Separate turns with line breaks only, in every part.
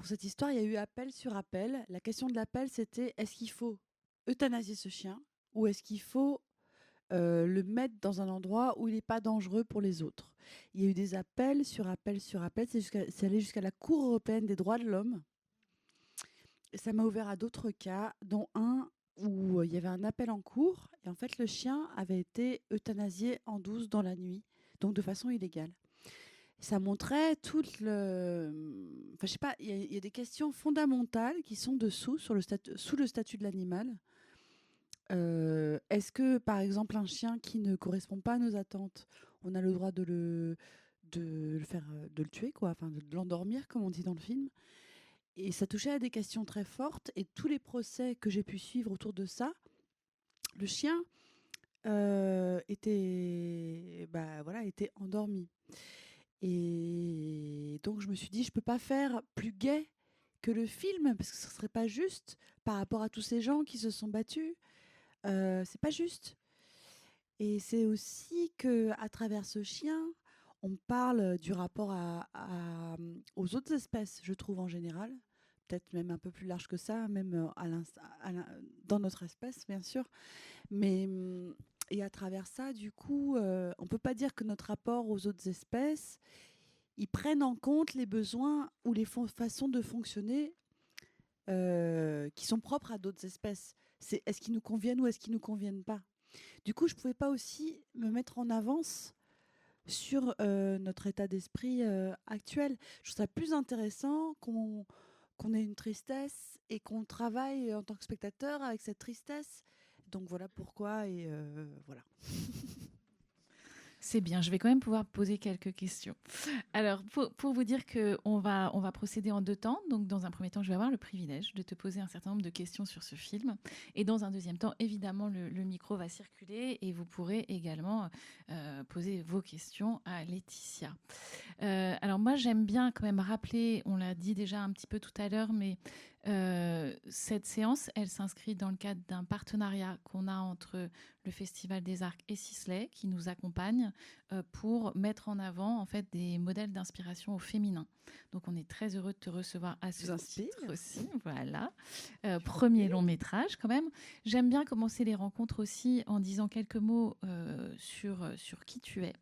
cette histoire, il y a eu appel sur appel. La question de l'appel, c'était est-ce qu'il faut euthanasier ce chien ou est-ce qu'il faut le mettre dans un endroit où il n'est pas dangereux pour les autres. Il y a eu des appels sur appels sur appels. C'est allé jusqu'à la Cour européenne des droits de l'homme. Et ça m'a ouvert à d'autres cas, dont un où il y avait un appel en cours. Et en fait, le chien avait été euthanasié en douce dans la nuit, donc de façon illégale. Ça montrait tout le... Enfin, je sais pas, il y a des questions fondamentales qui sont dessous, sous le statut de l'animal. Est-ce que, par exemple, un chien qui ne correspond pas à nos attentes, on a le droit de le tuer, quoi, enfin, de l'endormir, comme on dit dans le film. Et ça touchait à des questions très fortes. Et tous les procès que j'ai pu suivre autour de ça, le chien était endormi. Et donc, je me suis dit, je peux pas faire plus gai que le film, parce que ce serait pas juste par rapport à tous ces gens qui se sont battus. C'est pas juste. Et c'est aussi que à travers ce chien, on parle du rapport aux autres espèces, je trouve en général. Peut-être même un peu plus large que ça, même dans notre espèce, bien sûr. Mais, et à travers ça, du coup, on ne peut pas dire que notre rapport aux autres espèces, ils prennent en compte les besoins ou les façons de fonctionner qui sont propres à d'autres espèces. C'est est-ce qu'ils nous conviennent ou est-ce qu'ils ne nous conviennent pas. Du coup, je ne pouvais pas aussi me mettre en avance sur notre état d'esprit actuel. Je trouve ça plus intéressant qu'on ait une tristesse et qu'on travaille en tant que spectateur avec cette tristesse. Donc voilà pourquoi et voilà.
C'est bien, je vais quand même pouvoir poser quelques questions. Alors, pour vous dire qu'on va procéder en deux temps. Donc, dans un premier temps, je vais avoir le privilège de te poser un certain nombre de questions sur ce film. Et dans un deuxième temps, évidemment, le micro va circuler et vous pourrez également poser vos questions à Laetitia. Alors, moi, j'aime bien quand même rappeler, on l'a dit déjà un petit peu tout à l'heure, mais cette séance, elle s'inscrit dans le cadre d'un partenariat qu'on a entre le Festival des Arcs et Sisley, qui nous accompagne pour mettre en avant en fait des modèles d'inspiration au féminin. Donc on est très heureux de te recevoir à ce titre aussi. Voilà, premier long métrage quand même. J'aime bien commencer les rencontres aussi en disant quelques mots sur qui tu es.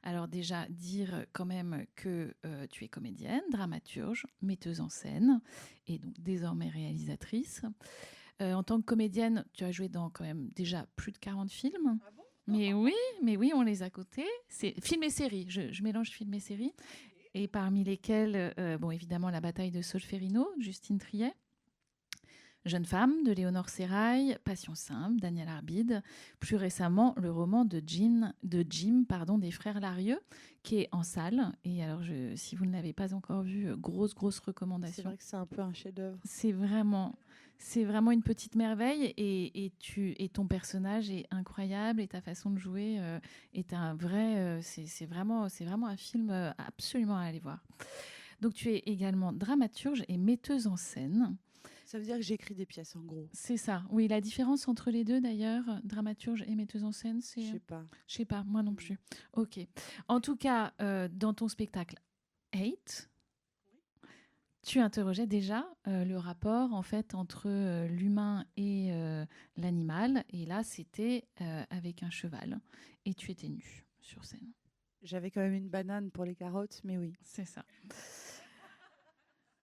Alors déjà, dire quand même que tu es comédienne, dramaturge, metteuse en scène et donc désormais réalisatrice. En tant que comédienne, tu as joué dans quand même déjà plus de 40 films.
Ah bon?
Mais oui, on les a cotés. C'est film et série. Je mélange film et série. Et parmi lesquels, bon, évidemment, La bataille de Solferino, Justine Triet. Jeune femme de Léonore Serrail, Passion simple, Daniel Arbide. Plus récemment, le roman de Jim des frères Larieux, qui est en salle. Et alors, si vous ne l'avez pas encore vu, grosse recommandation.
C'est vrai que c'est un peu un chef-d'œuvre.
C'est vraiment une petite merveille et ton personnage est incroyable et ta façon de jouer est un vrai. C'est vraiment un film absolument à aller voir. Donc, tu es également dramaturge et metteuse en scène.
Ça veut dire que j'écris des pièces, en gros.
C'est ça. Oui, la différence entre les deux, d'ailleurs, dramaturge et metteuse en scène, c'est...
Je sais pas.
Je sais pas, moi non plus. Ok. En tout cas, dans ton spectacle Hate, tu interrogeais déjà le rapport, en fait, entre l'humain et l'animal. Et là, c'était avec un cheval. Et tu étais nue sur scène.
J'avais quand même une banane pour les carottes, mais oui.
C'est ça.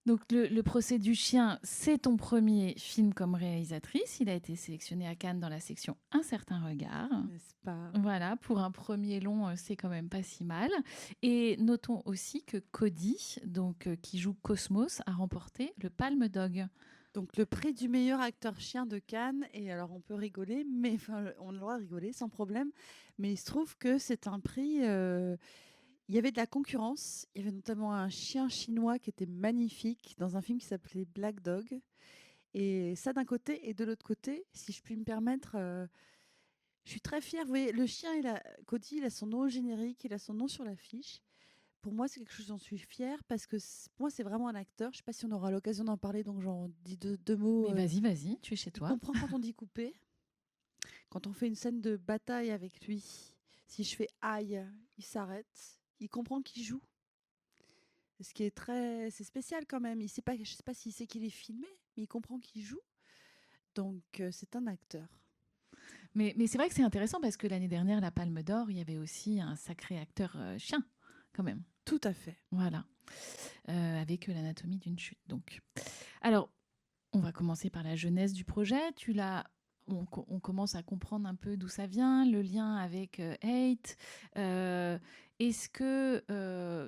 Donc, le procès du chien, c'est ton premier film comme réalisatrice. Il a été sélectionné à Cannes dans la section Un certain regard.
N'est-ce pas?
Voilà, pour un premier long, c'est quand même pas si mal. Et notons aussi que Cody, donc, qui joue Cosmos, a remporté le Palme Dog.
Donc le prix du meilleur acteur chien de Cannes, et alors on peut rigoler, mais enfin on a le droit de rigoler sans problème, mais il se trouve que c'est un prix, il y avait de la concurrence, il y avait notamment un chien chinois qui était magnifique dans un film qui s'appelait Black Dog, et ça d'un côté, et de l'autre côté, si je puis me permettre, je suis très fière, vous voyez, le chien, Cody, il a son nom au générique, il a son nom sur l'affiche. Pour moi, c'est quelque chose dont je suis fière parce que pour moi, c'est vraiment un acteur. Je ne sais pas si on aura l'occasion d'en parler, donc j'en dis deux mots.
Mais vas-y, tu es chez toi.
Il comprend quand on dit couper. Quand on fait une scène de bataille avec lui, si je fais aïe, il s'arrête. Il comprend qu'il joue. Ce qui est c'est spécial quand même. Je sais pas s'il sait qu'il est filmé, mais il comprend qu'il joue. Donc c'est un acteur.
Mais c'est vrai que c'est intéressant parce que l'année dernière, la Palme d'Or, il y avait aussi un sacré acteur chien, quand même.
Tout à fait.
Voilà. Avec l'anatomie d'une chute. Donc, alors, on va commencer par la genèse du projet. On commence à comprendre un peu d'où ça vient, le lien avec Hate. Est-ce que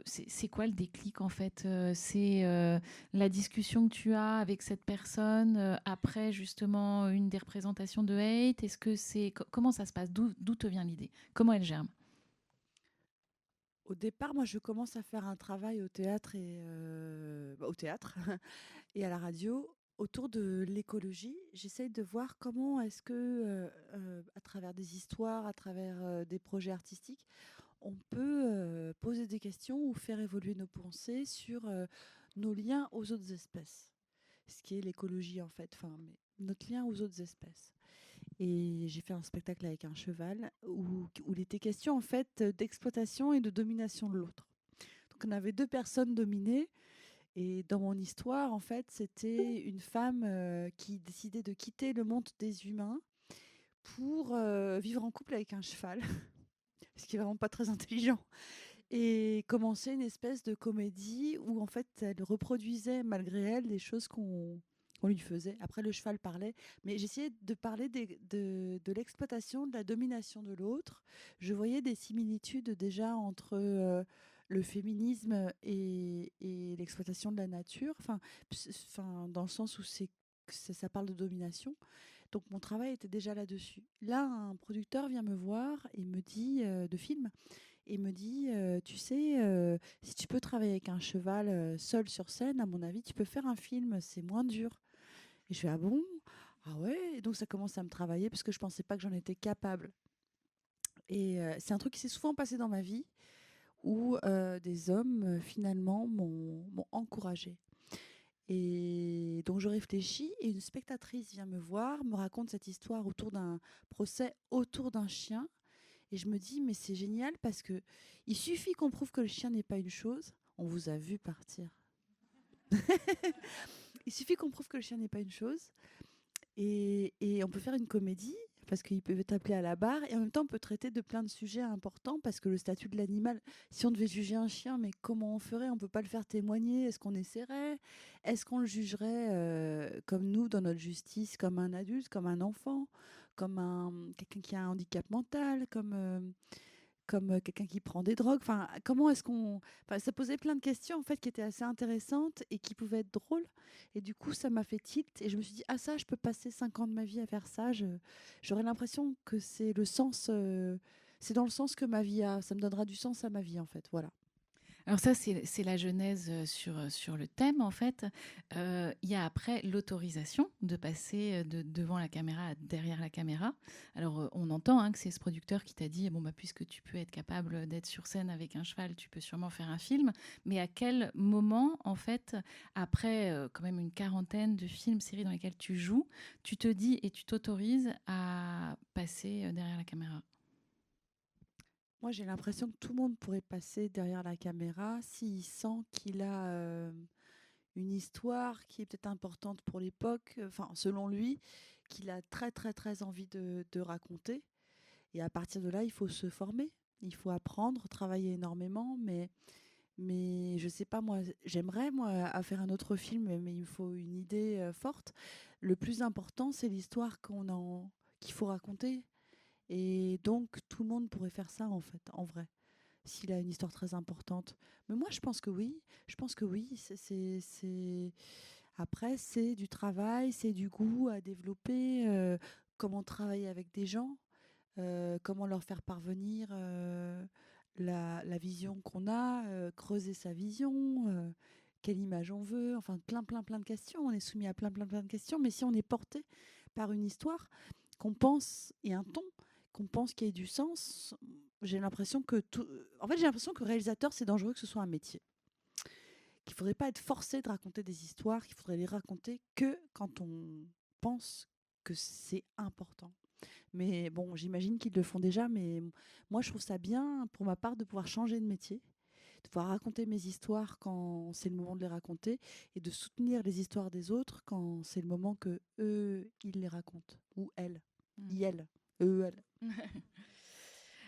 c'est quoi le déclic en fait? C'est la discussion que tu as avec cette personne après justement une des représentations de Hate. Est-ce que comment ça se passe? D'où te vient l'idée? Comment elle germe?
Au départ, moi, je commence à faire un travail au théâtre au théâtre et à la radio autour de l'écologie. J'essaye de voir comment est-ce que, à travers des histoires, à travers des projets artistiques, on peut poser des questions ou faire évoluer nos pensées sur nos liens aux autres espèces. Ce qui est l'écologie en fait, enfin, mais notre lien aux autres espèces. Et j'ai fait un spectacle avec un cheval où il était question en fait d'exploitation et de domination de l'autre. Donc on avait deux personnes dominées et dans mon histoire en fait c'était une femme qui décidait de quitter le monde des humains pour vivre en couple avec un cheval, ce qui est vraiment pas très intelligent, et commencer une espèce de comédie où en fait elle reproduisait malgré elle des choses qu'on lui faisait. Après le cheval parlait, mais j'essayais de parler de l'exploitation, de la domination de l'autre. Je voyais des similitudes déjà entre le féminisme et l'exploitation de la nature, enfin, dans le sens où ça parle de domination. Donc mon travail était déjà là-dessus. Là, un producteur vient me voir et me dit de film et me dit tu sais, si tu peux travailler avec un cheval seul sur scène, à mon avis, tu peux faire un film, c'est moins dur. Et je fais ah bon? Ah ouais? Et donc ça commence à me travailler parce que je pensais pas que j'en étais capable. Et c'est un truc qui s'est souvent passé dans ma vie où des hommes finalement m'ont encouragée. Et donc je réfléchis et une spectatrice vient me voir, me raconte cette histoire autour d'un procès autour d'un chien. Et je me dis, mais c'est génial parce que il suffit qu'on prouve que le chien n'est pas une chose. On vous a vu partir. Il suffit qu'on prouve que le chien n'est pas une chose. Et on peut faire une comédie parce qu'il peut t'appeler à la barre et en même temps on peut traiter de plein de sujets importants parce que le statut de l'animal, si on devait juger un chien, mais comment on ferait? On peut pas le faire témoigner. Est-ce qu'on essaierait? Est-ce qu'on le jugerait comme nous dans notre justice, comme un adulte, comme un enfant, comme quelqu'un qui a un handicap mental, comme quelqu'un qui prend des drogues. Enfin, comment est-ce qu'on... Enfin, ça posait plein de questions en fait qui étaient assez intéressantes et qui pouvaient être drôles. Et du coup, ça m'a fait tilt et je me suis dit ah ça, je peux passer 5 ans de ma vie à faire ça. J'aurais l'impression que c'est le sens, c'est dans le sens que ma vie a. Ça me donnera du sens à ma vie en fait. Voilà.
Alors ça, c'est la genèse sur le thème, en fait. Il y a après l'autorisation de passer devant la caméra à derrière la caméra. Alors, on entend hein, que c'est ce producteur qui t'a dit, bon, bah, puisque tu peux être capable d'être sur scène avec un cheval, tu peux sûrement faire un film. Mais à quel moment, en fait, après quand même une quarantaine de films, séries dans lesquels tu joues, tu te dis et tu t'autorises à passer derrière la caméra?
Moi, j'ai l'impression que tout le monde pourrait passer derrière la caméra s'il sent qu'il a une histoire qui est peut-être importante pour l'époque, enfin, selon lui, qu'il a très, très, très envie de raconter. Et à partir de là, il faut se former, il faut apprendre, travailler énormément. Mais je sais pas, moi, j'aimerais, moi, à faire un autre film, mais il me faut une idée forte. Le plus important, c'est l'histoire qu'il faut raconter. Et donc, tout le monde pourrait faire ça, en fait, en vrai, s'il a une histoire très importante. Mais moi, je pense que oui. Je pense que oui. Après, c'est du travail, c'est du goût à développer, comment travailler avec des gens, comment leur faire parvenir la vision qu'on a, creuser sa vision, quelle image on veut, enfin plein, plein, plein de questions. On est soumis à plein, plein, plein de questions, mais si on est porté par une histoire qu'on pense et un ton qu'on pense qu'il y ait du sens, j'ai l'impression que tout... En fait, j'ai l'impression que réalisateur, c'est dangereux que ce soit un métier. Qu'il ne faudrait pas être forcé de raconter des histoires, qu'il faudrait les raconter que quand on pense que c'est important. Mais bon, j'imagine qu'ils le font déjà, mais moi, je trouve ça bien, pour ma part, de pouvoir changer de métier, de pouvoir raconter mes histoires quand c'est le moment de les raconter et de soutenir les histoires des autres quand c'est le moment que eux ils les racontent ou elles, elles, eux, elles.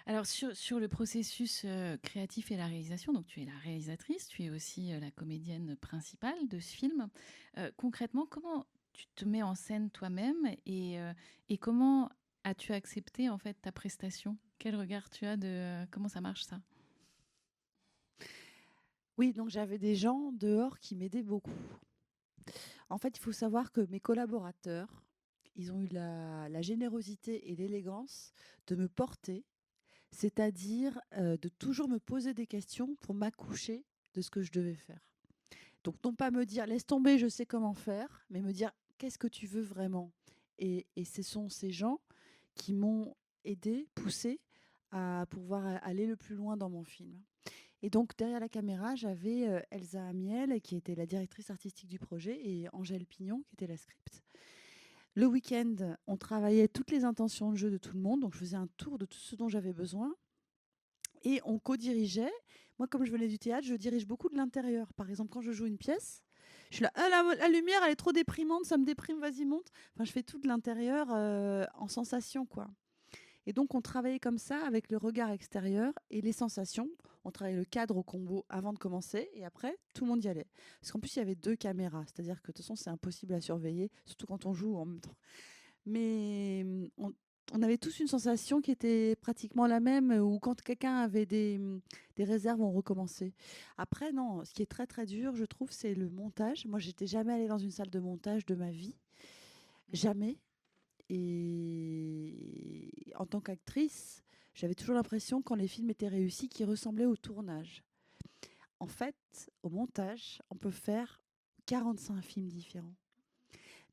Alors sur le processus créatif et la réalisation, donc tu es la réalisatrice, tu es aussi la comédienne principale de ce film. Concrètement, comment tu te mets en scène toi-même et comment as-tu accepté en fait ta prestation? Quel regard tu as de comment ça marche ça?
Oui, donc j'avais des gens dehors qui m'aidaient beaucoup. En fait, il faut savoir que mes collaborateurs, ils ont eu la générosité et l'élégance de me porter, c'est-à-dire de toujours me poser des questions pour m'accoucher de ce que je devais faire. Donc, non pas me dire laisse tomber, je sais comment faire, mais me dire qu'est-ce que tu veux vraiment. Et ce sont ces gens qui m'ont aidé, poussé à pouvoir aller le plus loin dans mon film. Et donc, derrière la caméra, j'avais Elsa Amiel, qui était la directrice artistique du projet, et Angèle Pignon, qui était la script. Le week-end, on travaillait toutes les intentions de jeu de tout le monde, donc je faisais un tour de tout ce dont j'avais besoin, et on co-dirigeait. Moi, comme je venais du théâtre, je dirige beaucoup de l'intérieur. Par exemple, quand je joue une pièce, je suis là, ah, la lumière, elle est trop déprimante, ça me déprime, vas-y, monte. Enfin, je fais tout de l'intérieur en sensation, quoi. Et donc, on travaillait comme ça avec le regard extérieur et les sensations. On travaillait le cadre au combo avant de commencer et après, tout le monde y allait. Parce qu'en plus, il y avait 2 caméras. C'est-à-dire que de toute façon, c'est impossible à surveiller, surtout quand on joue en même temps. Mais on avait tous une sensation qui était pratiquement la même, ou quand quelqu'un avait des réserves, on recommençait. Après, non, ce qui est très très dur, je trouve, c'est le montage. Moi, j'étais jamais allée dans une salle de montage de ma vie. Jamais. Et en tant qu'actrice, j'avais toujours l'impression, quand les films étaient réussis, qu'ils ressemblaient au tournage. En fait, au montage, on peut faire 45 films différents.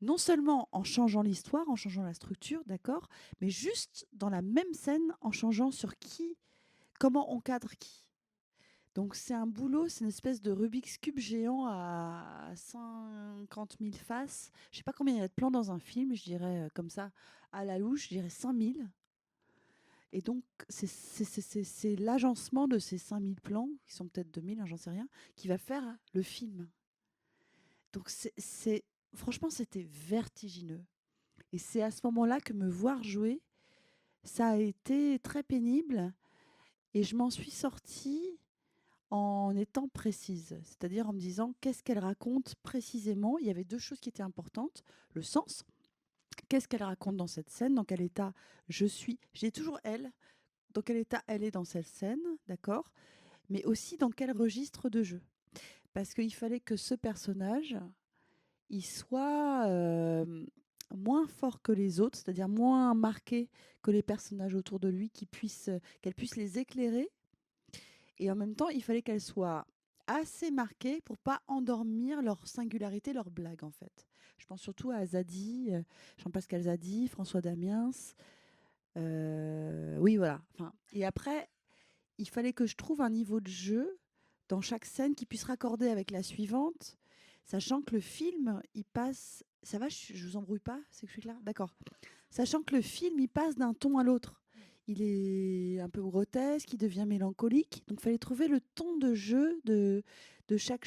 Non seulement en changeant l'histoire, en changeant la structure, d'accord, mais juste dans la même scène, en changeant sur qui, comment on cadre qui. Donc c'est un boulot, c'est une espèce de Rubik's Cube géant à 50 000 faces. Je ne sais pas combien il y a de plans dans un film, je dirais comme ça, à la louche, je dirais 5000. Et donc c'est l'agencement de ces 5000 plans, qui sont peut-être 2000, hein, j'en sais rien, qui va faire le film. Donc franchement, c'était vertigineux. Et c'est à ce moment-là que me voir jouer, ça a été très pénible. Et je m'en suis sortie en étant précise, c'est-à-dire en me disant qu'est-ce qu'elle raconte précisément. Il y avait 2 choses qui étaient importantes. Le sens, qu'est-ce qu'elle raconte dans cette scène, dans quel état je suis. J'ai toujours elle, dans quel état elle est dans cette scène, d'accord, mais aussi dans quel registre de jeu. Parce qu'il fallait que ce personnage, il soit moins fort que les autres, c'est-à-dire moins marqué que les personnages autour de lui, qu'elle puisse les éclairer. Et en même temps, il fallait qu'elle soit assez marquée pour pas endormir leur singularité, leur blague, en fait. Je pense surtout à Zadie, Jean-Pascal Zadie, François Damiens. Oui, voilà. Enfin, et après, il fallait que je trouve un niveau de jeu dans chaque scène qui puisse raccorder avec la suivante, sachant que le film, il passe... Ça va, je vous embrouille pas? C'est que je suis claire? D'accord. Sachant que le film, il passe d'un ton à l'autre. Il est un peu grotesque, il devient mélancolique. Donc, il fallait trouver le ton de jeu de chaque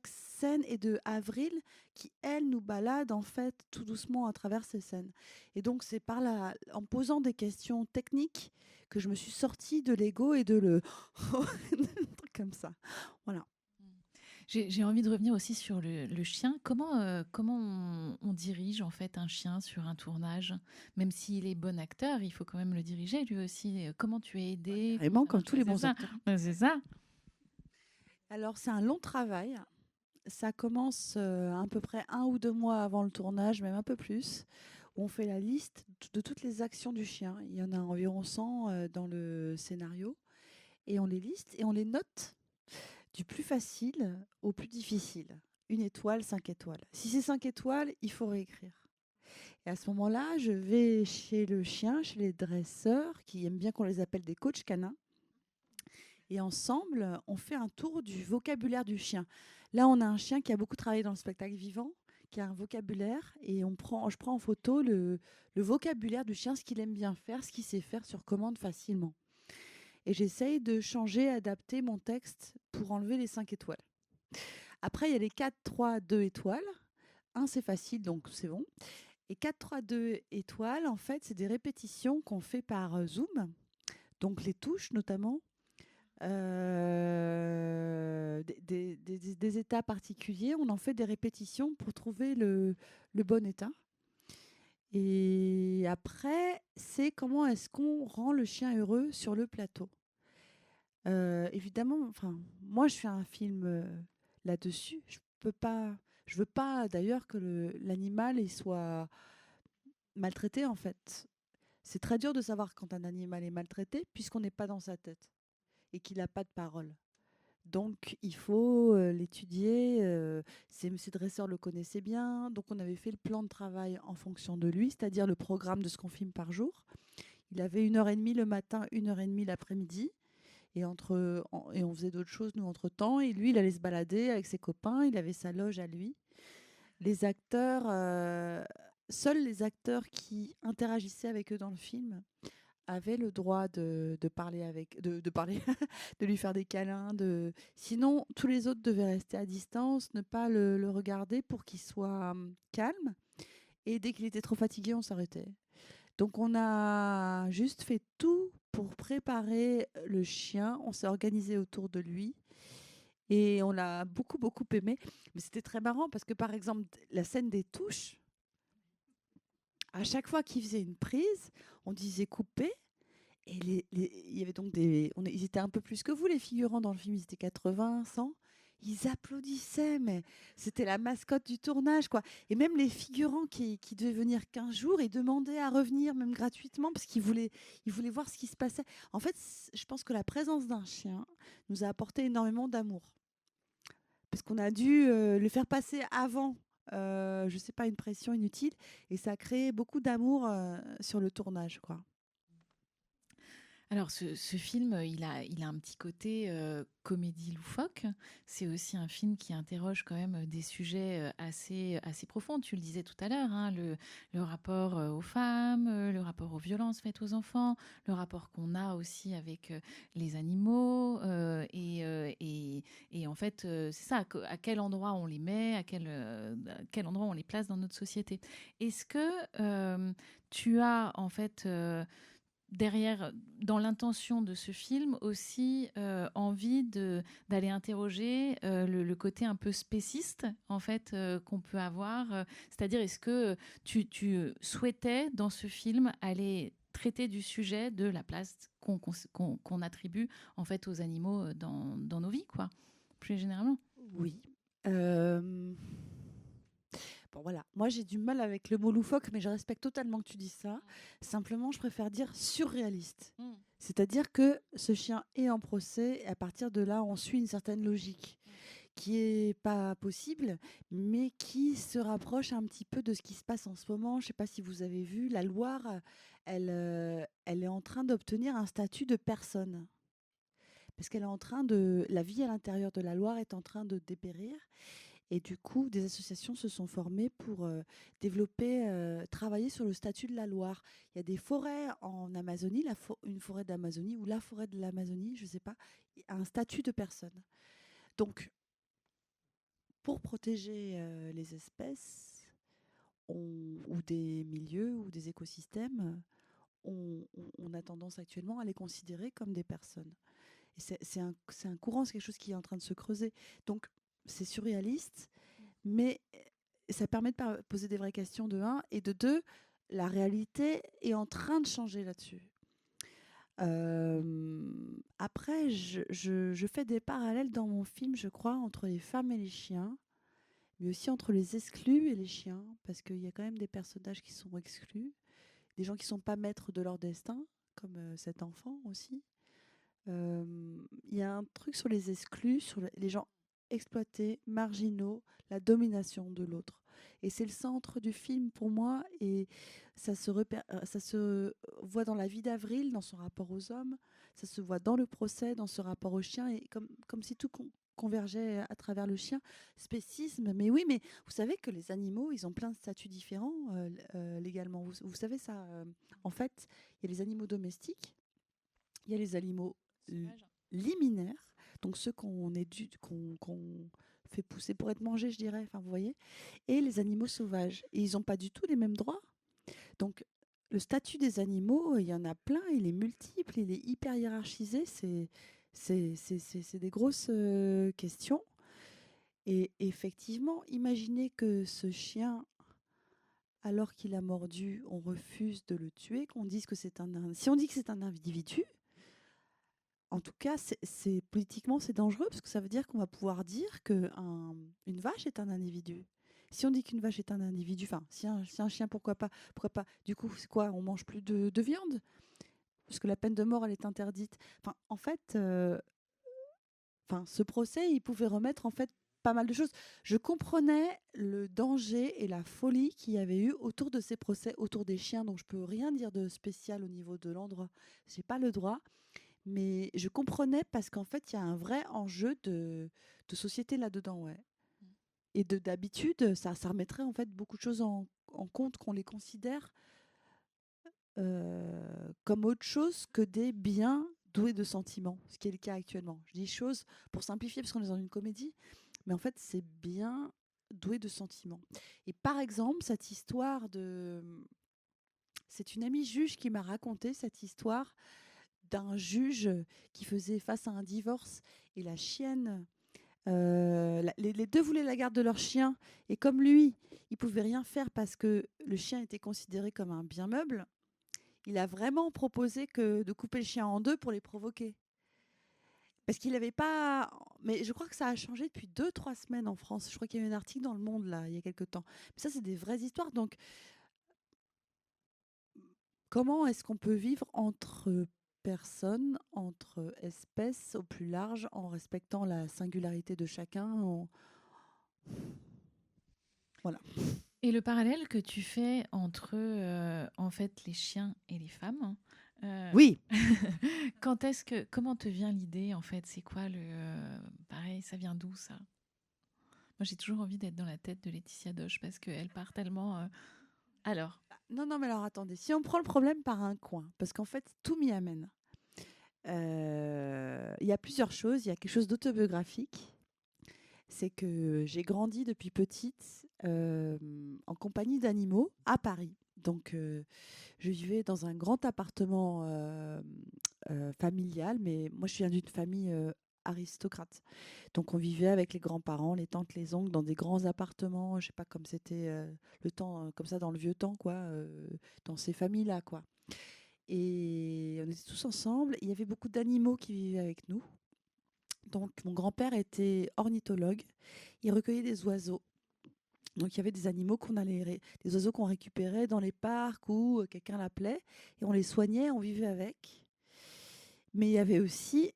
scène, et de Avril qui, elle, nous balade en fait tout doucement à travers ces scènes. Et donc, c'est en posant des questions techniques que je me suis sortie de l'ego et de le truc comme ça. Voilà.
J'ai envie de revenir aussi sur le chien. Comment on dirige en fait un chien sur un tournage? Même s'il est bon acteur, il faut quand même le diriger lui aussi. Comment tu es aidée?
Vraiment, comme tous les bons acteurs.
C'est ça.
Alors, c'est un long travail. Ça commence à peu près 1 ou 2 mois avant le tournage, même un peu plus, où on fait la liste de toutes les actions du chien. Il y en a environ 100 dans le scénario. Et on les liste et on les note du plus facile au plus difficile. 1 étoile, 5 étoiles. Si c'est 5 étoiles, il faut réécrire. Et à ce moment-là, je vais chez le chien, chez les dresseurs, qui aiment bien qu'on les appelle des coachs canins. Et ensemble, on fait un tour du vocabulaire du chien. Là, on a un chien qui a beaucoup travaillé dans le spectacle vivant, qui a un vocabulaire, et je prends en photo le vocabulaire du chien, ce qu'il aime bien faire, ce qu'il sait faire sur commande facilement. et j'essaye de changer, adapter mon texte pour enlever les 5 étoiles. Après, il y a les 4, 3, 2 étoiles. 1, c'est facile, donc c'est bon. Et 4, 3, 2 étoiles, en fait, c'est des répétitions qu'on fait par Zoom, donc les touches notamment, des états particuliers. On en fait des répétitions pour trouver le bon état. Et après, c'est comment est-ce qu'on rend le chien heureux sur le plateau. Évidemment, enfin, moi, je fais un film là-dessus. Je veux pas d'ailleurs que l'animal il soit maltraité en fait. C'est très dur de savoir quand un animal est maltraité puisqu'on n'est pas dans sa tête et qu'il n'a pas de parole. Donc, il faut l'étudier. Ces dresseurs le connaissaient bien. Donc, on avait fait le plan de travail en fonction de lui, c'est-à-dire le programme de ce qu'on filme par jour. Il avait 1h30 le matin, 1h30 l'après-midi. Et on faisait d'autres choses, nous, entre-temps. Et lui, il allait se balader avec ses copains. Il avait sa loge à lui. Les acteurs, seuls les acteurs qui interagissaient avec eux dans le film avaient le droit de parler de parler, de lui faire des câlins. Sinon, tous les autres devaient rester à distance, ne pas le regarder pour qu'il soit calme. Et dès qu'il était trop fatigué, on s'arrêtait. Donc on a juste fait tout pour préparer le chien. On s'est organisé autour de lui et on l'a beaucoup, beaucoup aimé. Mais c'était très marrant parce que, par exemple, la scène des touches, à chaque fois qu'il faisait une prise, on disait couper. Et il y avait donc ils étaient un peu plus que vous, les figurants dans le film, ils étaient 80, 100. Ils applaudissaient, mais c'était la mascotte du tournage, quoi. Et même les figurants qui devaient venir 15 jours, ils demandaient à revenir, même gratuitement, parce ils voulaient voir ce qui se passait. En fait, je pense que la présence d'un chien nous a apporté énormément d'amour. Parce qu'on a dû le faire passer avant, je sais pas, une pression inutile. Et ça a créé beaucoup d'amour sur le tournage, quoi.
Alors, ce film, il a un petit côté comédie loufoque. C'est aussi un film qui interroge quand même des sujets assez profonds. Tu le disais tout à l'heure, hein, le rapport aux femmes, le rapport aux violences faites aux enfants, le rapport qu'on a aussi avec les animaux. Et en fait, c'est ça, à quel endroit on les met, à quel endroit on les place dans notre société. Est-ce que tu as en fait derrière, dans l'intention de ce film, aussi envie d'aller interroger le côté un peu spéciste, en fait, qu'on peut avoir. C'est-à-dire, est-ce que tu souhaitais, dans ce film, aller traiter du sujet de la place qu'on attribue, en fait, aux animaux dans nos vies, quoi, plus généralement?
Oui. Bon, voilà. Moi, j'ai du mal avec le mot loufoque, mais je respecte totalement que tu dises ça. Simplement, je préfère dire surréaliste.
Mm.
C'est-à-dire que ce chien est en procès et à partir de là, on suit une certaine logique qui est pas possible, mais qui se rapproche un petit peu de ce qui se passe en ce moment. Je ne sais pas si vous avez vu, la Loire, elle est en train d'obtenir un statut de personne. Parce qu'elle est en train de... La vie à l'intérieur de la Loire est en train de dépérir. Et du coup, des associations se sont formées pour développer, travailler sur le statut de la Loire. Il y a des forêts en Amazonie, une forêt d'Amazonie ou la forêt de l'Amazonie, je ne sais pas, un statut de personne. Donc, pour protéger les espèces ou des milieux ou des écosystèmes, on a tendance actuellement à les considérer comme des personnes. Et c'est un courant, c'est quelque chose qui est en train de se creuser. Donc, c'est surréaliste, mais ça permet de poser des vraies questions de un, et de deux, la réalité est en train de changer là-dessus. Après, je fais des parallèles dans mon film, je crois, entre les femmes et les chiens, mais aussi entre les exclus et les chiens, parce qu'il y a quand même des personnages qui sont exclus, des gens qui ne sont pas maîtres de leur destin, comme cet enfant aussi. Il y a un truc sur les exclus, sur les gens exploités, marginaux, la domination de l'autre. Et c'est le centre du film pour moi. Et ça se voit dans la vie d'Avril, dans son rapport aux hommes. Ça se voit dans le procès, dans ce rapport au chien. Et comme si tout convergeait à travers le chien. Spécisme, mais oui, mais vous savez que les animaux, ils ont plein de statuts différents légalement. Vous savez ça. En fait, il y a les animaux domestiques, il y a les animaux
sauvages.
liminaires, donc ceux qu'on fait pousser pour être mangés, je dirais, enfin, vous voyez, et les animaux sauvages. Et ils n'ont pas du tout les mêmes droits. Donc, le statut des animaux, il y en a plein, il est multiple, il est hyper hiérarchisé, c'est des grosses questions. Et effectivement, imaginez que ce chien, alors qu'il a mordu, on refuse de le tuer, qu'on dise que c'est si on dit que c'est un individu, en tout cas, politiquement, c'est dangereux parce que ça veut dire qu'on va pouvoir dire qu'une vache est un individu. Si on dit qu'une vache est un individu, enfin, si un chien, pourquoi pas? Pourquoi pas? Du coup, c'est quoi? On mange plus de viande? Parce que la peine de mort, elle est interdite. Enfin, en fait, ce procès, il pouvait remettre en fait pas mal de choses. Je comprenais le danger et la folie qu'il y avait eu autour de ces procès, autour des chiens. Donc, je peux rien dire de spécial au niveau de l'endroit. J'ai pas le droit. Mais je comprenais parce qu'en fait, il y a un vrai enjeu de société là-dedans, ouais. Et d'habitude, ça remettrait en fait beaucoup de choses en compte, qu'on les considère comme autre chose que des biens doués de sentiments, ce qui est le cas actuellement. Je dis choses pour simplifier parce qu'on est dans une comédie, mais en fait, c'est bien doué de sentiments. Et par exemple, cette histoire de... C'est une amie juge qui m'a raconté cette histoire d'un juge qui faisait face à un divorce et la chienne, les deux voulaient la garde de leur chien et comme lui, il pouvait rien faire parce que le chien était considéré comme un bien meuble, il a vraiment proposé de couper le chien en deux pour les provoquer. Parce qu'il n'avait pas... Mais je crois que ça a changé depuis 2-3 semaines en France. Je crois qu'il y a eu un article dans Le Monde, là, il y a quelques temps. Mais ça, c'est des vraies histoires. Donc, comment est-ce qu'on peut vivre entre personnes, entre espèces au plus large, en respectant la singularité de chacun Voilà.
Et le parallèle que tu fais entre en fait les chiens et les femmes,
Oui.
comment te vient l'idée en fait? C'est quoi pareil, ça vient d'où ça? Moi, j'ai toujours envie d'être dans la tête de Laetitia Doche parce qu'elle part tellement. Alors,
Non, non, mais alors attendez. Si on prend le problème par un coin, parce qu'en fait, tout m'y amène. Il y a plusieurs choses. Il y a quelque chose d'autobiographique. C'est que j'ai grandi depuis petite en compagnie d'animaux à Paris. Donc, je vivais dans un grand appartement familial, mais moi, je viens d'une famille aristocrate. Donc, on vivait avec les grands-parents, les tantes, les oncles, dans des grands appartements. Je sais pas comme c'était le temps, comme ça, dans le vieux temps, quoi, dans ces familles-là, quoi. Et on était tous ensemble. Il y avait beaucoup d'animaux qui vivaient avec nous. Donc, mon grand-père était ornithologue. Il recueillait des oiseaux. Donc, il y avait des animaux des oiseaux qu'on récupérait dans les parcs où quelqu'un l'appelait et on les soignait, on vivait avec. Mais il y avait aussi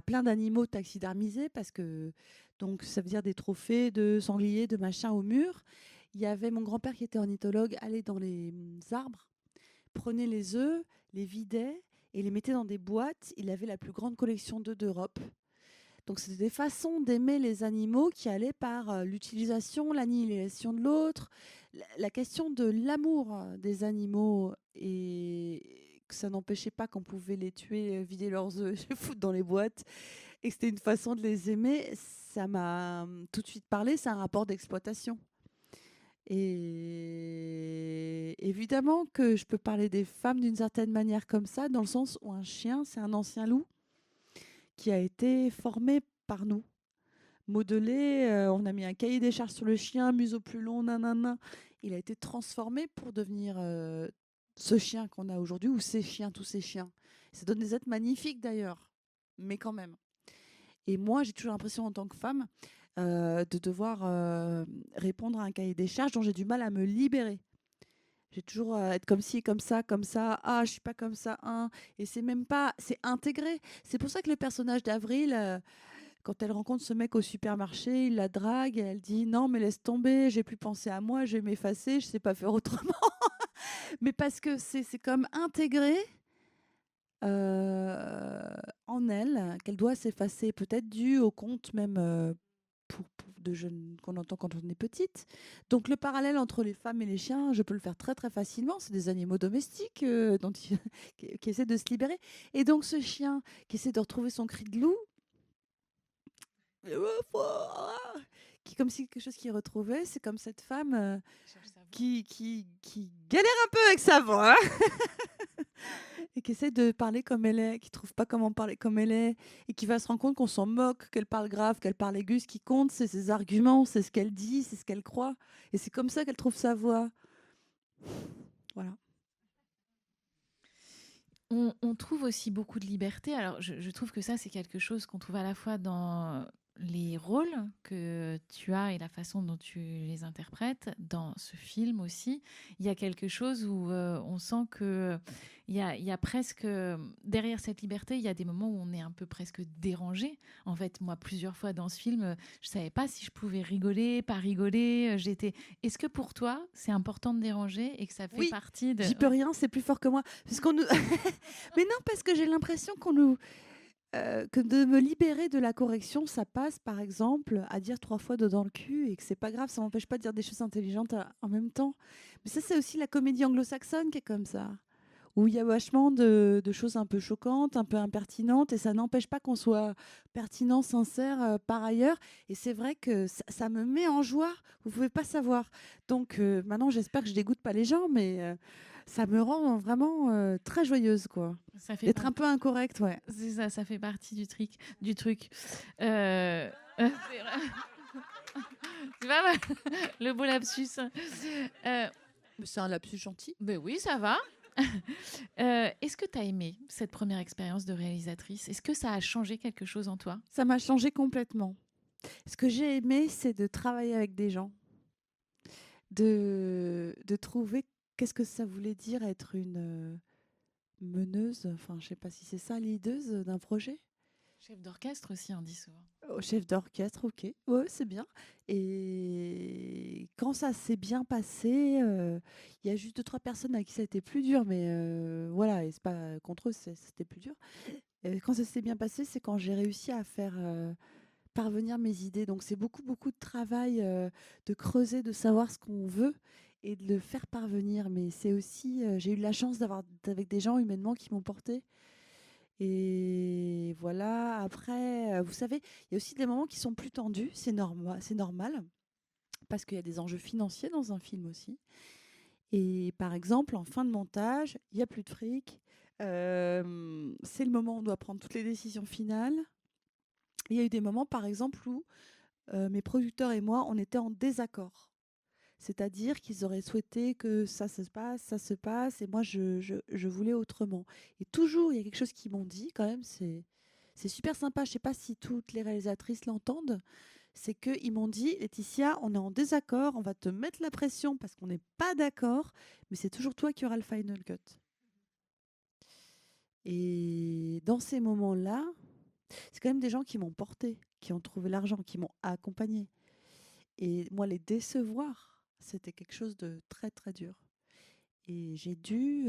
plein d'animaux taxidermisés parce que donc ça veut dire des trophées de sangliers, de machins au mur. Il y avait mon grand-père qui était ornithologue, allait dans les arbres, prenait les œufs, les vidait et les mettait dans des boîtes. Il avait la plus grande collection d'œufs d'Europe. Donc, c'était des façons d'aimer les animaux qui allaient par l'utilisation, l'annihilation de l'autre, la question de l'amour des animaux et que ça n'empêchait pas qu'on pouvait les tuer, vider leurs œufs, les foutre dans les boîtes et que c'était une façon de les aimer. Ça m'a tout de suite parlé, c'est un rapport d'exploitation. Et évidemment que je peux parler des femmes d'une certaine manière comme ça, dans le sens où un chien, c'est un ancien loup qui a été formé par nous, modelé. On a mis un cahier des charges sur le chien, museau plus long, nanana. Il a été transformé pour devenir ce chien qu'on a aujourd'hui, ou ces chiens, tous ces chiens. Ça donne des êtres magnifiques d'ailleurs, mais quand même. Et moi, j'ai toujours l'impression en tant que femme de devoir répondre à un cahier des charges dont j'ai du mal à me libérer. J'ai toujours être comme ci, comme ça, comme ça. Ah, je suis pas comme ça. Hein. Et c'est même pas, c'est intégré. C'est pour ça que le personnage d'Avril, quand elle rencontre ce mec au supermarché, il la drague et elle dit non, mais laisse tomber, j'ai plus pensé à moi, je vais m'effacer, je sais pas faire autrement. Mais parce que c'est comme intégré en elle, qu'elle doit s'effacer, peut-être dû au compte même qu'on entend quand on est petite. Donc le parallèle entre les femmes et les chiens, je peux le faire très très facilement. C'est des animaux domestiques qui essaient de se libérer. Et donc ce chien qui essaie de retrouver son cri de loup, qui comme si quelque chose qu'il retrouvait, c'est comme cette femme qui galère un peu avec sa voix et qui essaie de parler comme elle est, qui trouve pas comment parler comme elle est, et qui va se rendre compte qu'on s'en moque, qu'elle parle grave, qu'elle parle aigu. Ce qui compte, c'est ses arguments, c'est ce qu'elle dit, c'est ce qu'elle croit. Et c'est comme ça qu'elle trouve sa voix. Voilà.
On trouve aussi beaucoup de liberté. Alors, je trouve que ça, c'est quelque chose qu'on trouve à la fois dans les rôles que tu as et la façon dont tu les interprètes. Dans ce film aussi, il y a quelque chose où on sent que il y a presque, derrière cette liberté, il y a des moments où on est un peu presque dérangé. En fait, moi, plusieurs fois dans ce film, je savais pas si je pouvais rigoler, pas rigoler. Est-ce que pour toi, c'est important de déranger et que ça fait
Oui,
partie de...
j'y peux rien, c'est plus fort que moi. Parce qu'on nous... Mais non, parce que j'ai l'impression que de me libérer de la correction, ça passe par exemple à dire 3 fois dans le cul et que c'est pas grave, ça m'empêche pas de dire des choses intelligentes en même temps. Mais ça, c'est aussi la comédie anglo-saxonne qui est comme ça, où il y a vachement de choses un peu choquantes, un peu impertinentes, et ça n'empêche pas qu'on soit pertinent, sincère par ailleurs. Et c'est vrai que ça me met en joie, vous pouvez pas savoir. Donc maintenant, j'espère que je dégoûte pas les gens, mais ça me rend vraiment très joyeuse, quoi.
Ça fait
D'être un peu incorrecte, ouais.
C'est ça, ça fait partie du truc. C'est vrai. C'est pas mal. Le beau lapsus.
C'est un lapsus gentil.
Ben oui, ça va. Est-ce que tu as aimé cette première expérience de réalisatrice? Est-ce que ça a changé quelque chose en toi?
Ça m'a changé complètement. Ce que j'ai aimé, c'est de travailler avec des gens, de trouver qu'est-ce que ça voulait dire être une meneuse, enfin je sais pas si c'est ça, leaduse d'un projet.
Chef d'orchestre aussi, on dit souvent.
Oh, chef d'orchestre, ok, ouais, c'est bien. Et quand ça s'est bien passé, il y a juste 2-3 personnes à qui ça a été plus dur, mais voilà, et c'est pas contre eux, c'était plus dur. Et quand ça s'est bien passé, c'est quand j'ai réussi à faire parvenir mes idées. Donc c'est beaucoup, beaucoup de travail, de creuser, de savoir ce qu'on veut et de le faire parvenir. Mais c'est aussi, j'ai eu la chance d'avoir avec des gens humainement qui m'ont porté. Et voilà, après, vous savez, il y a aussi des moments qui sont plus tendus, c'est normal, parce qu'il y a des enjeux financiers dans un film aussi. Et par exemple, en fin de montage, il n'y a plus de fric. C'est le moment où on doit prendre toutes les décisions finales. Il y a eu des moments, par exemple, où mes producteurs et moi, on était en désaccord. C'est-à-dire qu'ils auraient souhaité que ça se passe, et moi, je voulais autrement. Et toujours, il y a quelque chose qu'ils m'ont dit, quand même, c'est super sympa. Je ne sais pas si toutes les réalisatrices l'entendent. C'est qu'ils m'ont dit, Laetitia, on est en désaccord, on va te mettre la pression parce qu'on n'est pas d'accord, mais c'est toujours toi qui auras le final cut. Et dans ces moments-là, c'est quand même des gens qui m'ont porté, qui ont trouvé l'argent, qui m'ont accompagné. Et moi, les décevoir, c'était quelque chose de très, très dur. Et j'ai dû,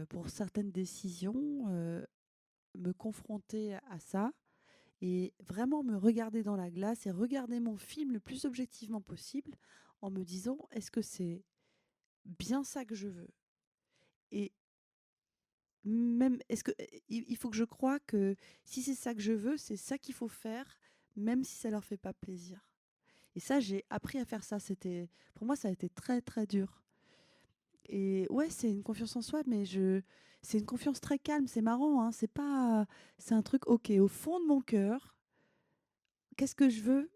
pour certaines décisions, me confronter à ça et vraiment me regarder dans la glace et regarder mon film le plus objectivement possible en me disant, est-ce que c'est bien ça que je veux? Et même, est-ce que il faut que je croie que si c'est ça que je veux, c'est ça qu'il faut faire, même si ça leur fait pas plaisir. Et ça, j'ai appris à faire ça. Pour moi, ça a été très, très dur. Et ouais, c'est une confiance en soi, mais c'est une confiance très calme. C'est marrant, hein. C'est un truc, ok, au fond de mon cœur, qu'est-ce que je veux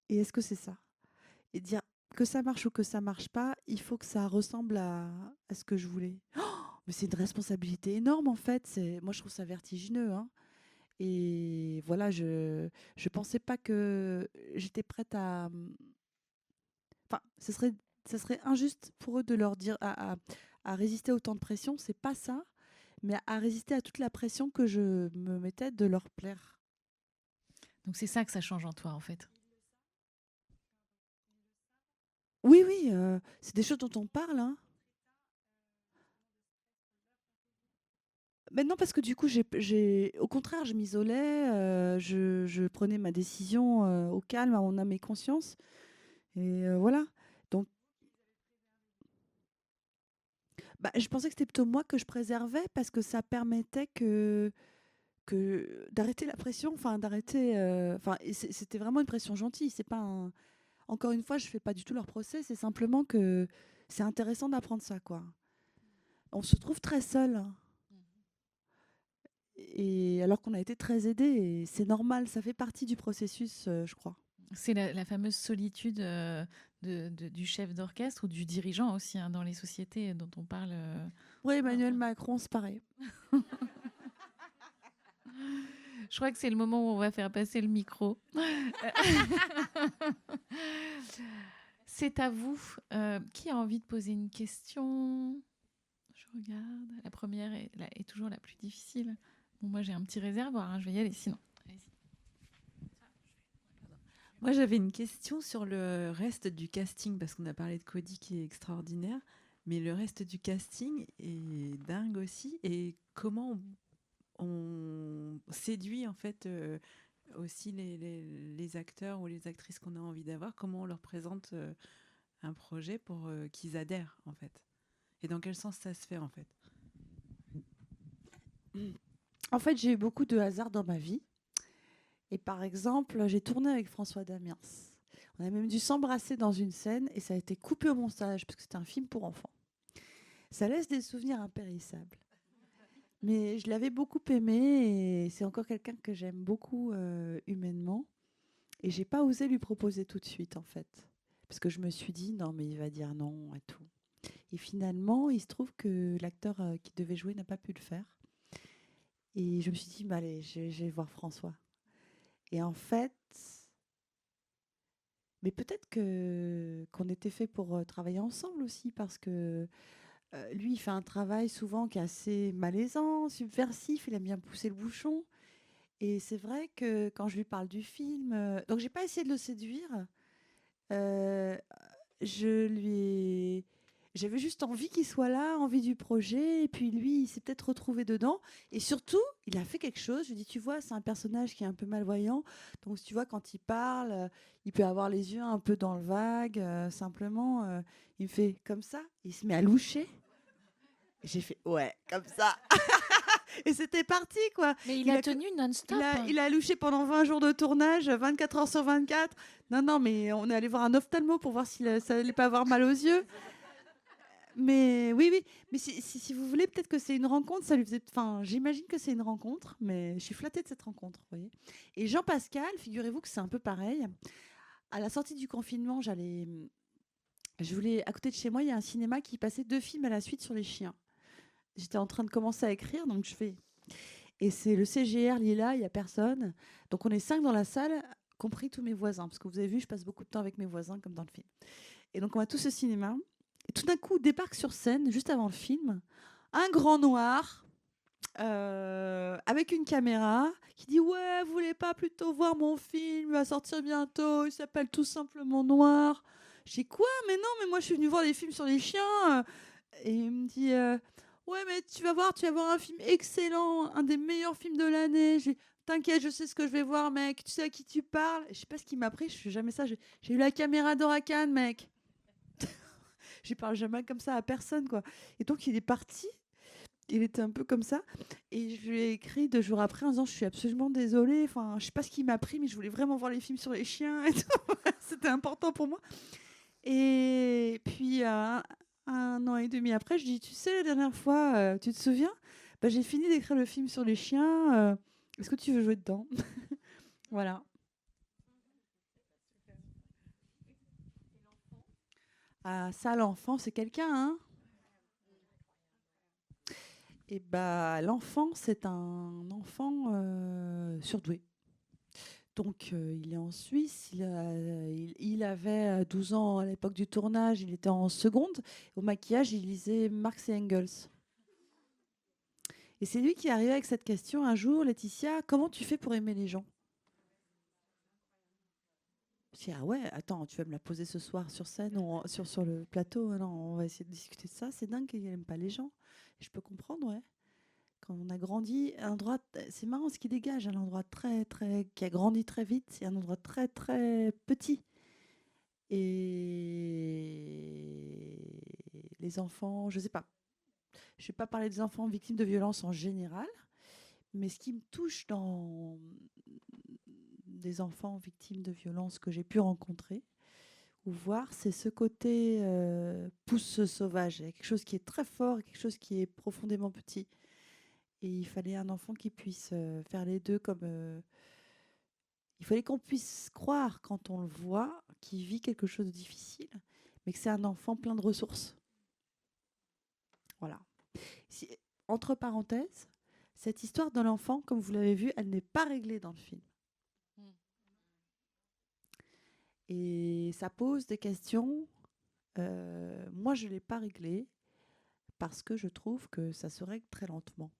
et est-ce que c'est ça? Et dire que ça marche ou que ça marche pas, il faut que ça ressemble à ce que je voulais. Oh, mais c'est une responsabilité énorme, en fait. Moi, je trouve ça vertigineux, hein. Et voilà, je pensais pas que j'étais prête à. Enfin, ce serait injuste pour eux de leur dire à résister à autant de pression. C'est pas ça, mais à résister à toute la pression que je me mettais de leur plaire.
Donc c'est ça que ça change en toi, en fait.
Oui, oui, c'est des choses dont on parle, hein. Mais non, parce que du coup, au contraire, je m'isolais, je prenais ma décision au calme, à mon âme et conscience. Et voilà. Donc, bah, je pensais que c'était plutôt moi que je préservais parce que ça permettait que d'arrêter la pression, enfin d'arrêter. Enfin, c'était vraiment une pression gentille. C'est pas un... Encore une fois, je fais pas du tout leur procès. C'est simplement que c'est intéressant d'apprendre ça, quoi. On se trouve très seul, hein. Et alors qu'on a été très aidés, et c'est normal, ça fait partie du processus, je crois.
C'est la fameuse solitude du chef d'orchestre ou du dirigeant aussi, hein, dans les sociétés dont on parle.
Oui, Emmanuel Macron, c'est pareil.
Je crois que c'est le moment où on va faire passer le micro. C'est à vous. Qui a envie de poser une question? Je regarde. La première est toujours la plus difficile. Bon, moi, j'ai un petit réservoir, hein, je vais y aller sinon.
Moi, j'avais une question sur le reste du casting, parce qu'on a parlé de Cody qui est extraordinaire, mais le reste du casting est dingue aussi. Et comment on séduit en fait aussi les acteurs ou les actrices qu'on a envie d'avoir, comment on leur présente un projet pour qu'ils adhèrent en fait. Et dans quel sens ça se fait en fait?
En fait, j'ai eu beaucoup de hasard dans ma vie. Et par exemple, j'ai tourné avec François Damiens. On a même dû s'embrasser dans une scène et ça a été coupé au montage parce que c'était un film pour enfants. Ça laisse des souvenirs impérissables. Mais je l'avais beaucoup aimé et c'est encore quelqu'un que j'aime beaucoup humainement. Et j'ai pas osé lui proposer tout de suite en fait. Parce que je me suis dit non mais il va dire non et tout. Et finalement, il se trouve que l'acteur qui devait jouer n'a pas pu le faire. Et je me suis dit bah, allez, je vais voir François. Et en fait, mais peut-être qu'on était fait pour travailler ensemble aussi parce que lui, il fait un travail souvent qui est assez malaisant, subversif, il aime bien pousser le bouchon. Et c'est vrai que quand je lui parle du film, donc j'ai pas essayé de le séduire. euh, je lui ai- J'avais juste envie qu'il soit là, envie du projet, et puis lui, il s'est peut-être retrouvé dedans. Et surtout, il a fait quelque chose. Je lui dis, tu vois, c'est un personnage qui est un peu malvoyant. Donc, tu vois, quand il parle, il peut avoir les yeux un peu dans le vague. Simplement, il me fait comme ça. Il se met à loucher. Et j'ai fait, ouais, comme ça. Et c'était parti, quoi.
Mais il a tenu non-stop.
Il a louché pendant 20 jours de tournage, 24 heures sur 24. Non, non, mais on est allé voir un ophtalmo pour voir si ça allait pas avoir mal aux yeux. Mais oui, oui. Mais si vous voulez, peut-être que c'est une rencontre. Ça lui faisait... Enfin, j'imagine que c'est une rencontre, mais je suis flattée de cette rencontre, vous voyez. Et Jean-Pascal, figurez-vous que c'est un peu pareil. À la sortie du confinement, je voulais... À côté de chez moi, il y a un cinéma qui passait 2 films à la suite sur les chiens. J'étais en train de commencer à écrire, donc je fais... Et c'est le CGR Lila, il n'y a personne. Donc on est 5 dans la salle, compris tous mes voisins. Parce que vous avez vu, je passe beaucoup de temps avec mes voisins, comme dans le film. Et donc on va tous au cinéma. Et tout d'un coup, débarque sur scène, juste avant le film, un grand noir avec une caméra qui dit ouais, vous voulez pas plutôt voir mon film, il va sortir bientôt, il s'appelle tout simplement Noir. Je dis quoi? Mais non, mais moi je suis venue voir des films sur les chiens. Et il me dit ouais, mais tu vas voir un film excellent, un des meilleurs films de l'année. T'inquiète, je sais ce que je vais voir, mec. Tu sais à qui tu parles? Je sais pas ce qu'il m'a pris, je fais jamais ça. J'ai eu la caméra d'Oracan, mec. Je parle jamais comme ça à personne, quoi. Et donc il est parti. Il était un peu comme ça. Et je lui ai écrit 2 jours après en disant je suis absolument désolée. Enfin, je sais pas ce qui m'a pris, mais je voulais vraiment voir les films sur les chiens et tout. C'était important pour moi. Et puis un an et demi après, je dis tu sais la dernière fois, tu te souviens? Bah, j'ai fini d'écrire le film sur les chiens. Est-ce que tu veux jouer dedans? Voilà. Ah, ça, l'enfant, c'est quelqu'un, hein? Et bah, l'enfant, c'est un enfant surdoué. Donc, il est en Suisse. Il avait 12 ans à l'époque du tournage. Il était en seconde. Au maquillage, il lisait Marx et Engels. Et c'est lui qui est arrivé avec cette question un jour, Laetitia, comment tu fais pour aimer les gens? Je dis, ah ouais, attends, tu vas me la poser ce soir sur scène ou sur le plateau? Non, on va essayer de discuter de ça. C'est dingue qu'il n'aime pas les gens. Et je peux comprendre, ouais. Quand on a grandi, un endroit, c'est marrant ce qui dégage, un endroit qui a grandi très vite, c'est un endroit très très petit. Et les enfants, je sais pas. Je vais pas parler des enfants victimes de violences en général, mais ce qui me touche dans des enfants victimes de violences que j'ai pu rencontrer ou voir, c'est ce côté pousse sauvage. Il y a quelque chose qui est très fort, quelque chose qui est profondément petit. Et il fallait un enfant qui puisse faire les deux comme... il fallait qu'on puisse croire quand on le voit qu'il vit quelque chose de difficile, mais que c'est un enfant plein de ressources. Voilà. Si, entre parenthèses, cette histoire de l'enfant, comme vous l'avez vu, elle n'est pas réglée dans le film. Et ça pose des questions. Moi, je ne l'ai pas réglée parce que je trouve que ça se règle très lentement.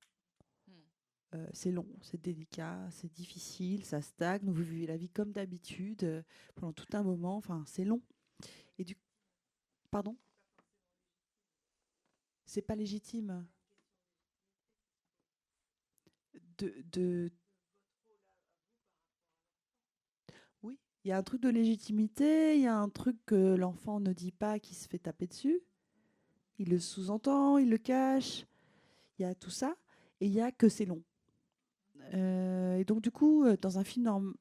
C'est long, c'est délicat, c'est difficile, ça stagne. Vous vivez la vie comme d'habitude pendant tout un moment. Enfin, c'est long. Et du... Pardon ? C'est pas légitime. De... Oui, il y a un truc de légitimité, il y a un truc que l'enfant ne dit pas, qui se fait taper dessus. Il le sous-entend, il le cache. Il y a tout ça. Et il y a que c'est long. Et donc, du coup, dans un film,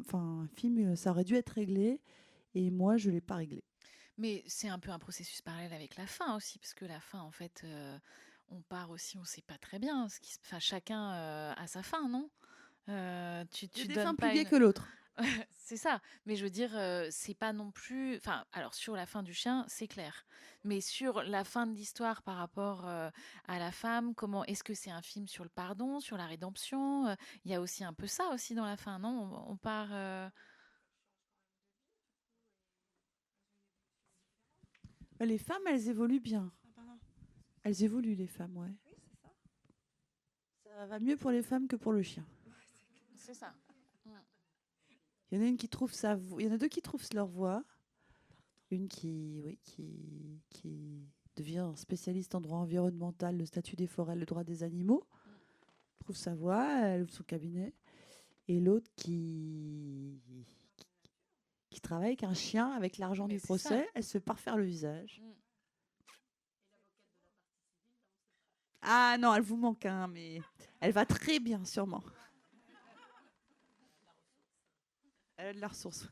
ça aurait dû être réglé. Et moi, je ne l'ai pas réglé.
Mais c'est un peu un processus parallèle avec la fin aussi, parce que la fin, en fait, on part aussi, on ne sait pas très bien. Enfin, chacun a sa fin, non
Il y a des
donnes
fins
pas
plus gaies
une...
que l'autre.
C'est ça. Mais je veux dire, c'est pas non plus. Enfin, alors sur la fin du chien, c'est clair. Mais sur la fin de l'histoire par rapport à la femme, comment est-ce que c'est un film sur le pardon, sur la rédemption? Il y a aussi un peu ça aussi dans la fin, non? On part.
Les femmes, elles évoluent bien. Elles évoluent, les femmes, ouais.
Oui, c'est ça.
Ça va mieux pour les femmes que pour le chien.
C'est ça.
Il y en a une qui trouve sa voix. Il y en a deux qui trouvent leur voix. Une qui devient spécialiste en droit environnemental, le statut des forêts, le droit des animaux. Trouve sa voix, elle ouvre son cabinet. Et l'autre qui travaille avec un chien, avec l'argent
Mais
du
c'est
procès,
ça.
elle se fait parfaire le visage. Ah non, elle vous manque, hein, mais elle va très bien, sûrement. Elle a de la ressource.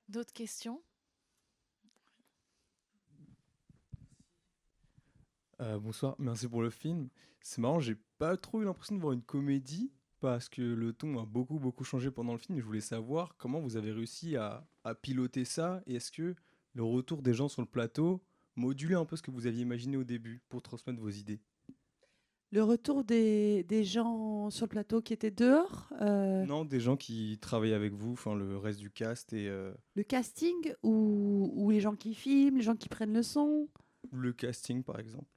D'autres questions?
Bonsoir, merci pour le film. C'est marrant, j'ai pas trop eu l'impression de voir une comédie parce que le ton a beaucoup changé pendant le film. Je voulais savoir comment vous avez réussi à piloter ça et est-ce que le retour des gens sur le plateau modulait un peu ce que vous aviez imaginé au début pour transmettre vos idées.
Le retour des gens sur le plateau qui étaient dehors,
Non, des gens qui travaillent avec vous, enfin le reste du cast et
le casting ou les gens qui filment, les gens qui prennent le son.
le casting par exemple.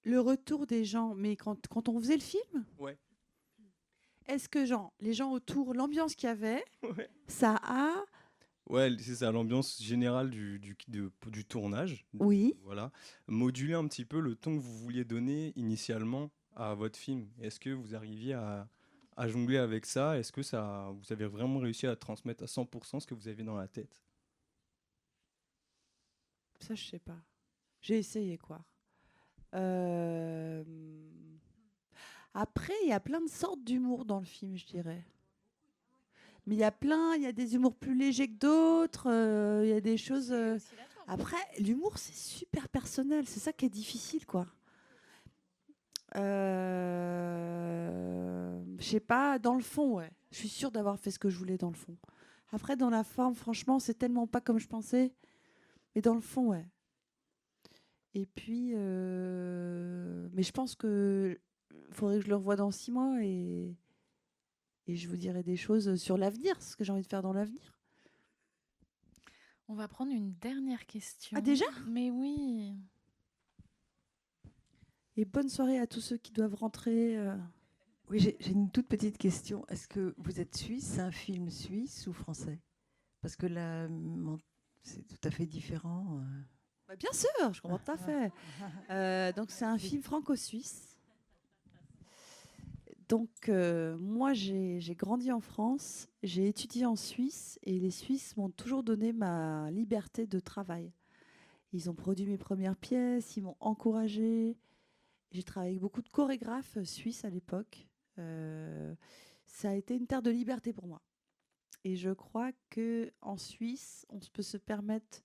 Le retour des gens, mais quand on faisait le film,
Ouais.
est-ce que les gens autour, l'ambiance qu'il y avait,
Ouais.
ça a...
Ouais, c'est ça, l'ambiance générale du tournage.
Oui.
Voilà. Moduler un petit peu le ton que vous vouliez donner initialement à votre film. Est-ce que vous arriviez à jongler avec ça? Est-ce que vous avez vraiment réussi à transmettre à 100% ce que vous avez dans la tête?
Ça, je sais pas. J'ai essayé, quoi. Après, il y a plein de sortes d'humour dans le film, je dirais. Mais il y a des humours plus légers que d'autres. Il y a des choses... Après, l'humour, c'est super personnel. C'est ça qui est difficile, quoi. Je sais pas, dans le fond, ouais. Je suis sûre d'avoir fait ce que je voulais dans le fond. Après, dans la forme, franchement, c'est tellement pas comme je pensais. Mais dans le fond, ouais. Et puis, mais je pense que faudrait que je le revoie dans 6 mois et je vous dirai des choses sur l'avenir, ce que j'ai envie de faire dans l'avenir.
On va prendre une dernière question.
Ah, déjà ?
Mais oui.
Et bonne soirée à tous ceux qui doivent rentrer.
Oui, j'ai une toute petite question. Est-ce que vous êtes suisse? C'est un film suisse ou français? Parce que là, c'est tout à fait différent.
Bah, bien sûr, je comprends tout à fait. Donc c'est un film franco-suisse. Donc, moi, j'ai grandi en France, j'ai étudié en Suisse et les Suisses m'ont toujours donné ma liberté de travail. Ils ont produit mes premières pièces, ils m'ont encouragée. J'ai travaillé avec beaucoup de chorégraphes suisses à l'époque. Euh, Ça a été une terre de liberté pour moi. Et je crois que en Suisse, on peut se permettre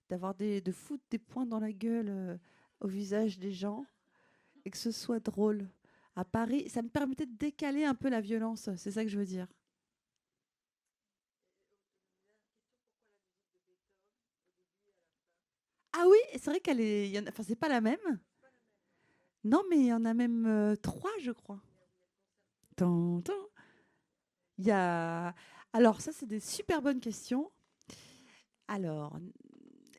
de foutre des points dans la gueule au visage des gens et que ce soit drôle. À Paris, ça me permettait de décaler un peu la violence, c'est ça que je veux dire. Ah oui, c'est vrai enfin, c'est pas la même. Non, mais il y en a même trois, je crois. Tan, tan. Il y a... Alors, ça, c'est des super bonnes questions. Alors,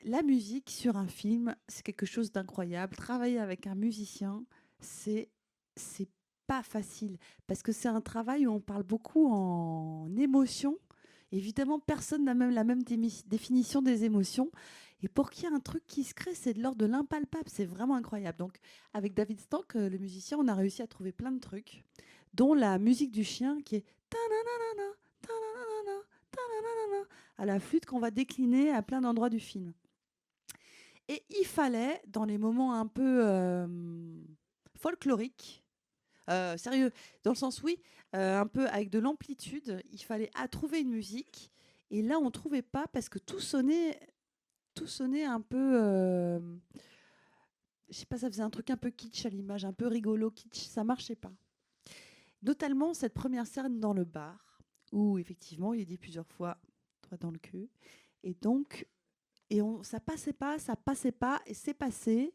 la musique sur un film, c'est quelque chose d'incroyable. Travailler avec un musicien, c'est c'est pas facile parce que c'est un travail où on parle beaucoup en émotion. Évidemment, personne n'a même la même définition des émotions. Et pour qu'il y ait un truc qui se crée, c'est de l'ordre de l'impalpable. C'est vraiment incroyable. Donc, avec David Stank, le musicien, on a réussi à trouver plein de trucs, dont la musique du chien qui est ta-na-na-na-na, ta-na-na-na-na, ta-na-na-na-na, à la flûte qu'on va décliner à plein d'endroits du film. Et il fallait, dans les moments un peu folkloriques, sérieux, dans le sens oui, un peu avec de l'amplitude, il fallait trouver une musique. Et là, on ne trouvait pas parce que tout sonnait un peu... je sais pas, ça faisait un truc un peu kitsch à l'image, un peu rigolo, kitsch, ça marchait pas. Notamment cette première scène dans le bar, où effectivement, il est dit plusieurs fois, droit dans le cul. Et donc, ça passait pas, et c'est passé,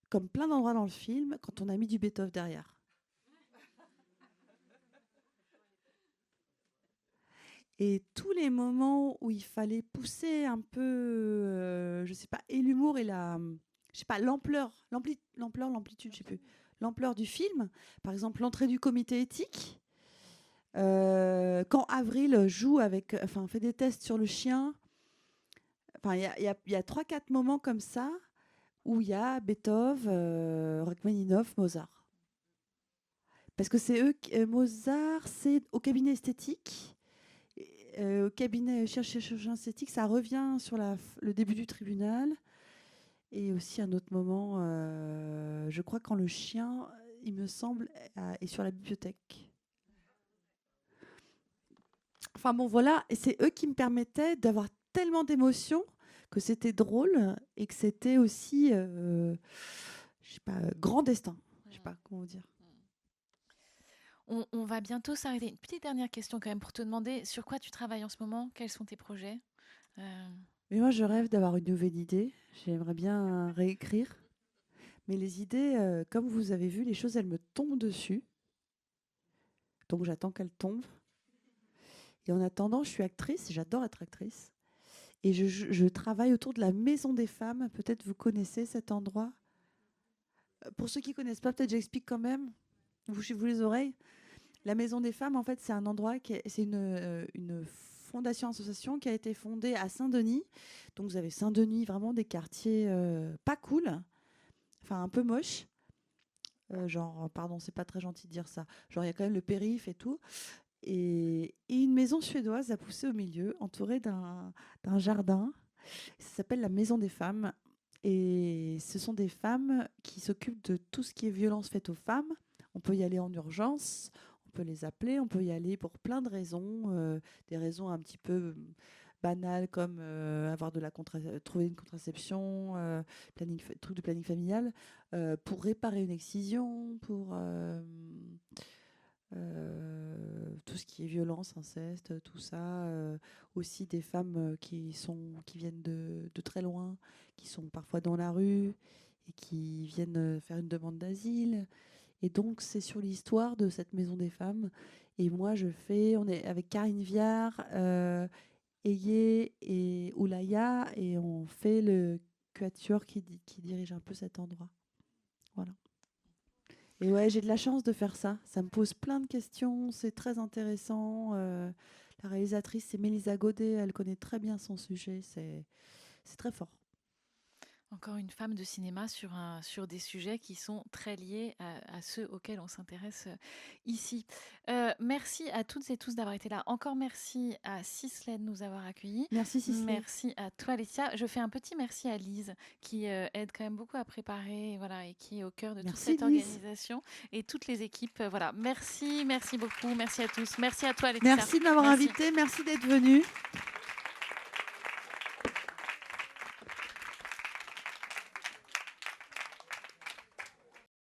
comme plein d'endroits dans le film, quand on a mis du Beethoven derrière. Et tous les moments où il fallait pousser un peu, je sais pas, et l'humour et je sais pas, l'amplitude, je sais plus, l'ampleur du film. Par exemple, l'entrée du comité éthique. Quand Avril fait des tests sur le chien. Enfin, il y a 3-4 moments comme ça où il y a Beethoven, Rachmaninoff, Mozart. Parce que c'est eux, Mozart, c'est au cabinet esthétique. Au cabinet chirurgien esthétique, ça revient sur le début du tribunal. Et aussi un autre moment, je crois quand le chien, il me semble, est sur la bibliothèque. Enfin bon, voilà. Et c'est eux qui me permettaient d'avoir tellement d'émotions que c'était drôle et que c'était aussi, je sais pas, grand destin. Je sais pas comment dire.
On va bientôt s'arrêter. Une petite dernière question quand même pour te demander sur quoi tu travailles en ce moment, quels sont tes projets.
Mais moi, je rêve d'avoir une nouvelle idée. J'aimerais bien réécrire. Mais les idées, comme vous avez vu, les choses, elles me tombent dessus. Donc j'attends qu'elles tombent. Et en attendant, je suis actrice. J'adore être actrice. Et je travaille autour de la Maison des Femmes. Peut-être vous connaissez cet endroit. Pour ceux qui ne connaissent pas, peut-être j'explique quand même. Vous chez-vous les oreilles. La Maison des Femmes, en fait, c'est un endroit c'est une fondation association qui a été fondée à Saint-Denis. Donc vous avez Saint-Denis, vraiment des quartiers pas cool, enfin un peu moches. Genre, pardon, c'est pas très gentil de dire ça. Genre, il y a quand même le périph' et tout. Et une maison suédoise a poussé au milieu, entourée d'un jardin. Ça s'appelle la Maison des Femmes. Et ce sont des femmes qui s'occupent de tout ce qui est violence faite aux femmes. On peut y aller en urgence, on peut les appeler, on peut y aller pour plein de raisons. Des raisons un petit peu banales comme trouver une contraception, truc de planning familial, pour réparer une excision, pour tout ce qui est violence, inceste, tout ça. Aussi des femmes qui viennent de très loin, qui sont parfois dans la rue et qui viennent faire une demande d'asile. Et donc, c'est sur l'histoire de cette maison des femmes. Et moi, on est avec Karine Viard, Eye et Oulaya, et on fait le quatuor qui dirige un peu cet endroit. Voilà. Et ouais, j'ai de la chance de faire ça. Ça me pose plein de questions, c'est très intéressant. La réalisatrice, c'est Mélisa Godet, elle connaît très bien son sujet, c'est très fort.
encore une femme de cinéma sur des sujets qui sont très liés à ceux auxquels on s'intéresse ici. Merci à toutes et tous d'avoir été là. Encore merci à Sisley de nous avoir accueillis.
Merci Sisley.
Merci à toi Laetitia. Je fais un petit merci à Lise qui aide quand même beaucoup à préparer et qui est au cœur de toute cette organisation et toutes les équipes. Merci beaucoup. Merci à tous. Merci à toi Laetitia.
Merci de m'avoir invité. Merci d'être venu.